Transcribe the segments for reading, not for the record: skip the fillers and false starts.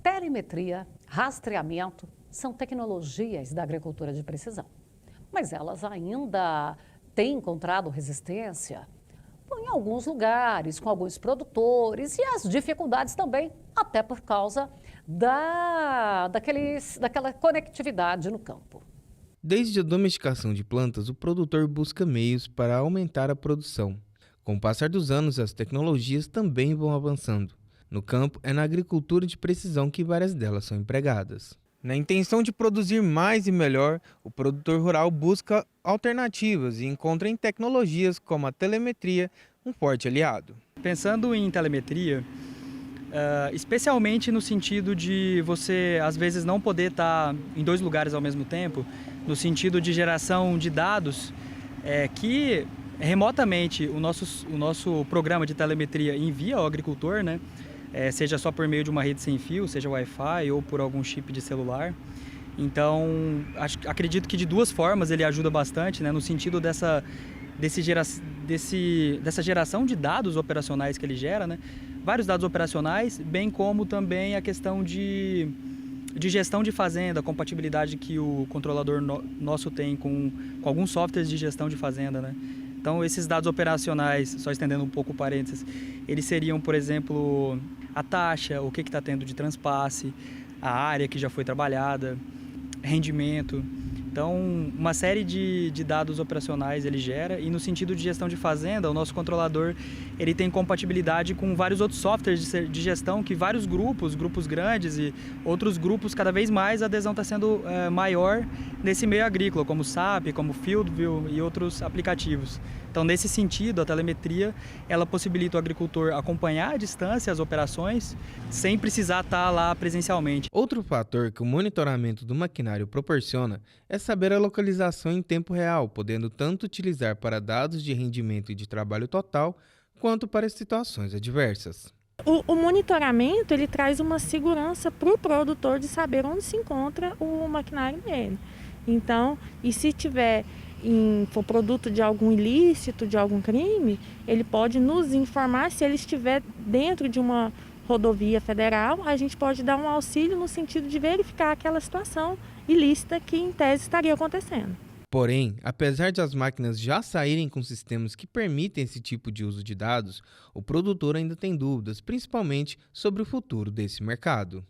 Telemetria, rastreamento são tecnologias da agricultura de precisão, mas elas ainda têm encontrado resistência em alguns lugares, com alguns produtores e as dificuldades também, até por causa daquela conectividade no campo. Desde a domesticação de plantas, o produtor busca meios para aumentar a produção. Com o passar dos anos, as tecnologias também vão avançando. No campo, é na agricultura de precisão que várias delas são empregadas. Na intenção de produzir mais e melhor, o produtor rural busca alternativas e encontra em tecnologias como a telemetria um forte aliado. Pensando em telemetria, especialmente no sentido de você às vezes não poder estar em dois lugares ao mesmo tempo, no sentido de geração de dados, que remotamente o nosso programa de telemetria envia ao agricultor, né? Seja só por meio de uma rede sem fio, seja Wi-Fi ou por algum chip de celular. Então, acredito que de duas formas ele ajuda bastante, né? No sentido dessa geração de dados operacionais que ele gera, né? Vários dados operacionais, bem como também a questão de gestão de fazenda, a compatibilidade que o controlador nosso tem com alguns softwares de gestão de fazenda, né? Então, esses dados operacionais, só estendendo um pouco o parênteses, eles seriam, por exemplo, a taxa, o que está tendo de transpasse, a área que já foi trabalhada, rendimento. Então, uma série de dados operacionais ele gera, e no sentido de gestão de fazenda, o nosso controlador ele tem compatibilidade com vários outros softwares de gestão que vários grupos grandes e outros grupos, cada vez mais a adesão está sendo maior nesse meio agrícola, como o SAP, como o FieldView e outros aplicativos. Então, nesse sentido, a telemetria ela possibilita o agricultor acompanhar à distância as operações sem precisar estar lá presencialmente. Outro fator que o monitoramento do maquinário proporciona é saber a localização em tempo real, podendo tanto utilizar para dados de rendimento e de trabalho total, quanto para situações adversas. O monitoramento ele traz uma segurança para o produtor de saber onde se encontra o maquinário dele. Então, e se for produto de algum ilícito, de algum crime, ele pode nos informar. Se ele estiver dentro de uma rodovia federal, a gente pode dar um auxílio no sentido de verificar aquela situação ilícita que em tese estaria acontecendo. Porém, apesar de as máquinas já saírem com sistemas que permitem esse tipo de uso de dados, o produtor ainda tem dúvidas, principalmente sobre o futuro desse mercado.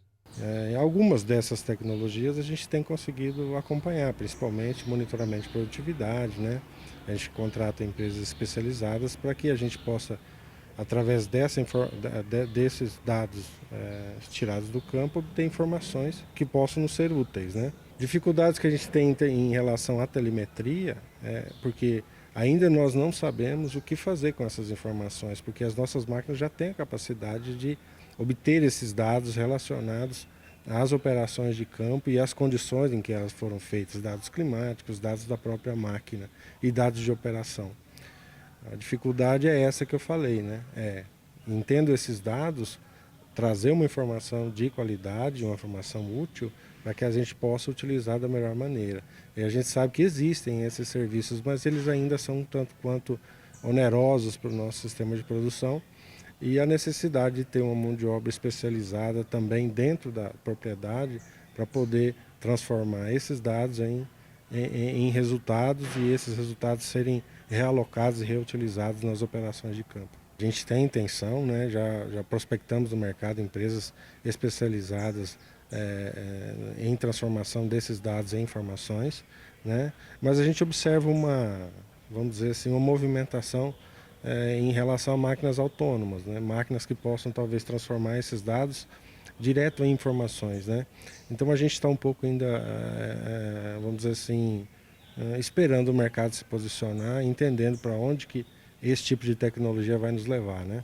Algumas dessas tecnologias a gente tem conseguido acompanhar, principalmente monitoramento de produtividade, né? A gente contrata empresas especializadas para que a gente possa, através desses dados tirados do campo, obter informações que possam nos ser úteis, né? Dificuldades que a gente tem em relação à telemetria, porque ainda nós não sabemos o que fazer com essas informações, porque as nossas máquinas já têm a capacidade de obter esses dados relacionados às operações de campo e às condições em que elas foram feitas, dados climáticos, dados da própria máquina e dados de operação. A dificuldade é essa que eu falei, né? Entendo esses dados, trazer uma informação de qualidade, uma informação útil, para que a gente possa utilizar da melhor maneira. E a gente sabe que existem esses serviços, mas eles ainda são um tanto quanto onerosos para o nosso sistema de produção, e a necessidade de ter uma mão de obra especializada também dentro da propriedade para poder transformar esses dados em resultados e esses resultados serem realocados e reutilizados nas operações de campo. A gente tem intenção, né, já prospectamos no mercado empresas especializadas em transformação desses dados em informações, né, mas a gente observa vamos dizer assim, uma movimentação em relação a máquinas autônomas, né, máquinas que possam talvez transformar esses dados direto em informações, né. Então a gente está um pouco ainda, vamos dizer assim, esperando o mercado se posicionar, entendendo para onde que esse tipo de tecnologia vai nos levar, né?